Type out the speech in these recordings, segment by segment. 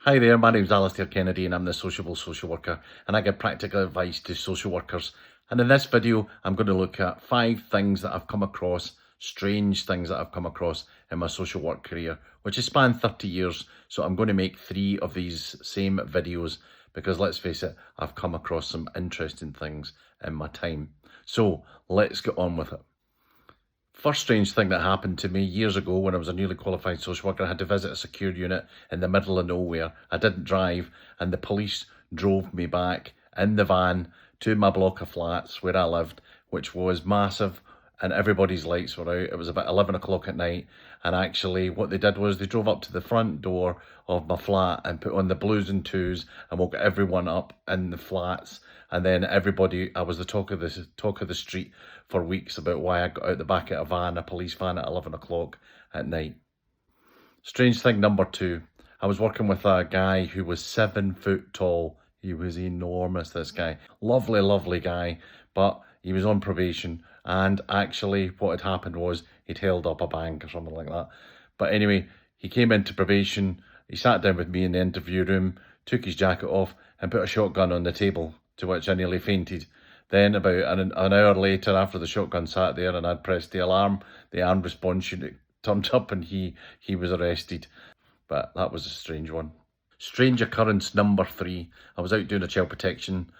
Hi there, my name's Alistair Kennedy and I'm the Sociable Social Worker, and I give practical advice to social workers. And in this video, I'm going to look at 5 things that I've come across, strange things that I've come across in my social work career, which has spanned 30 years. So I'm going to make 3 of these same videos because let's face it, I've come across some interesting things in my time. So let's get on with it. First strange thing that happened to me years ago when I was a newly qualified social worker, I had to visit a secure unit in the middle of nowhere. I didn't drive, and the police drove me back in the van to my block of flats where I lived, which was massive, and everybody's lights were out. It was about 11 o'clock at night, and actually what they did was they drove up to the front door of my flat and put on the blues and twos and woke everyone up in the flats. And then everybody, I was the talk of the street for weeks about why I got out the back of a police van at 11 o'clock at night. Strange thing number 2, I was working with a guy who was 7 foot tall. He was enormous, this guy. Lovely, lovely guy, but he was on probation. And actually what had happened was he'd held up a bank or something like that. But anyway, he came into probation. He sat down with me in the interview room, took his jacket off and put a shotgun on the table, to which I nearly fainted. Then about an hour later, after the shotgun sat there and I'd pressed the armed response unit turned up and he was arrested. But that was a strange one. Strange occurrence number 3. I was out doing a child protection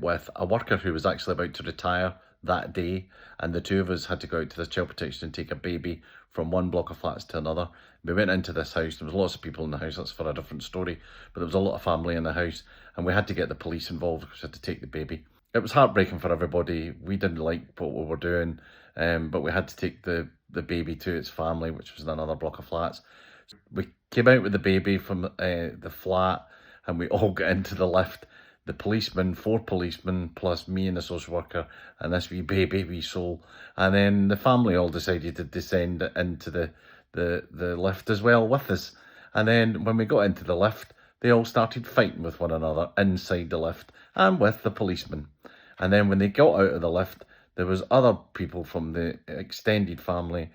with a worker who was actually about to retire that day, and the 2 of us had to go out to the child protection and take a baby from one block of flats to another. We went into this house. There was lots of people in the house. That's for a different story. But there was a lot of family in the house, and we had to get the police involved because we had to take the baby. It was heartbreaking for everybody. We didn't like what we were doing, but we had to take the baby to its family, which was in another block of flats. We came out with the baby from the flat, and we all got into the lift. The policeman, 4 policemen, plus me and the social worker, and this wee baby, wee soul. And then the family all decided to descend into the lift as well with us. And then when we got into the lift, they all started fighting with one another inside the lift and with the policeman. And then when they got out of the lift, there was other people from the extended family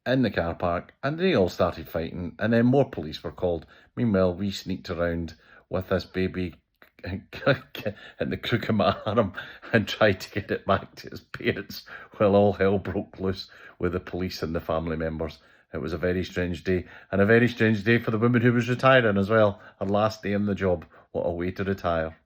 in the car park, and they all started fighting, and then more police were called. Meanwhile, we sneaked around with this baby in the crook of my arm and tried to get it back to its parents while all hell broke loose with the police and the family members. It was a very strange day, and a very strange day for the woman who was retiring as well. Her last day in the job. What a way to retire.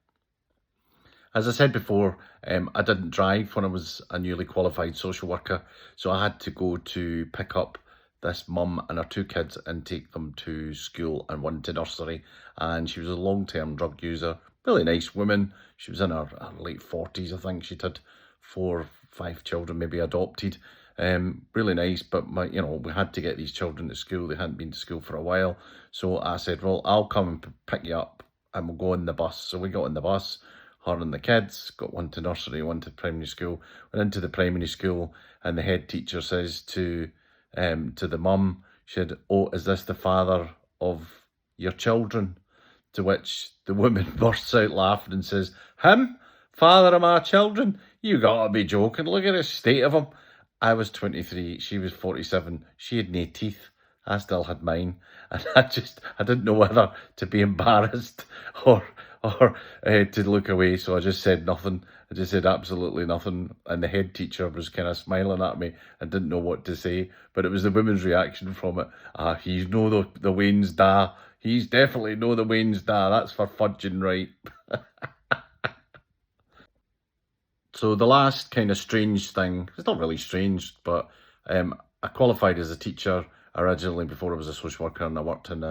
As I said before, I didn't drive when I was a newly qualified social worker, so I had to go to pick up this mum and her 2 kids and take them to school and one to nursery. And she was a long-term drug user, really nice woman. She was in her late 40s, I think. She'd had 4 or 5 children, maybe adopted. Really nice, but we had to get these children to school. They hadn't been to school for a while. So I said, well, I'll come and pick you up and we'll go on the bus. So we got on the bus, her and the kids, got one to nursery, one to primary school. Went into the primary school and the head teacher says to the mum, she said, "Oh, is this the father of your children?" To which the woman bursts out laughing and says, "Him? Father of my children? You gotta be joking. Look at the state of him." I was 23, she was 47. She had no teeth. I still had mine. And I didn't know whether to be embarrassed or to look away. So I just said nothing. I just said absolutely nothing. And the head teacher was kind of smiling at me and didn't know what to say. But it was the woman's reaction from it. He's no the Wayne's da. He's definitely no the Wayne's da. That's for fudging right. So the last kind of strange thing, it's not really strange, but I qualified as a teacher originally before I was a social worker, and I worked in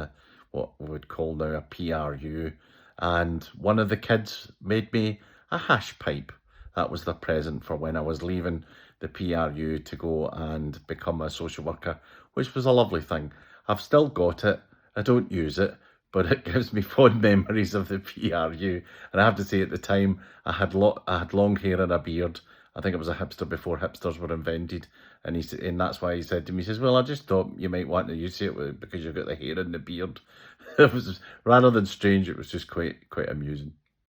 what we would call now a PRU. And one of the kids made me a hash pipe. That was the present for when I was leaving the PRU to go and become a social worker, which was a lovely thing. I've still got it. I don't use it, but it gives me fond memories of the PRU. And I have to say, at the time, I had long hair and a beard. I think I was a hipster before hipsters were invented. And that's why he said to me, he says, "Well, I just thought you might want to use it because you've got the hair and the beard." It was, rather than strange, it was just quite amusing.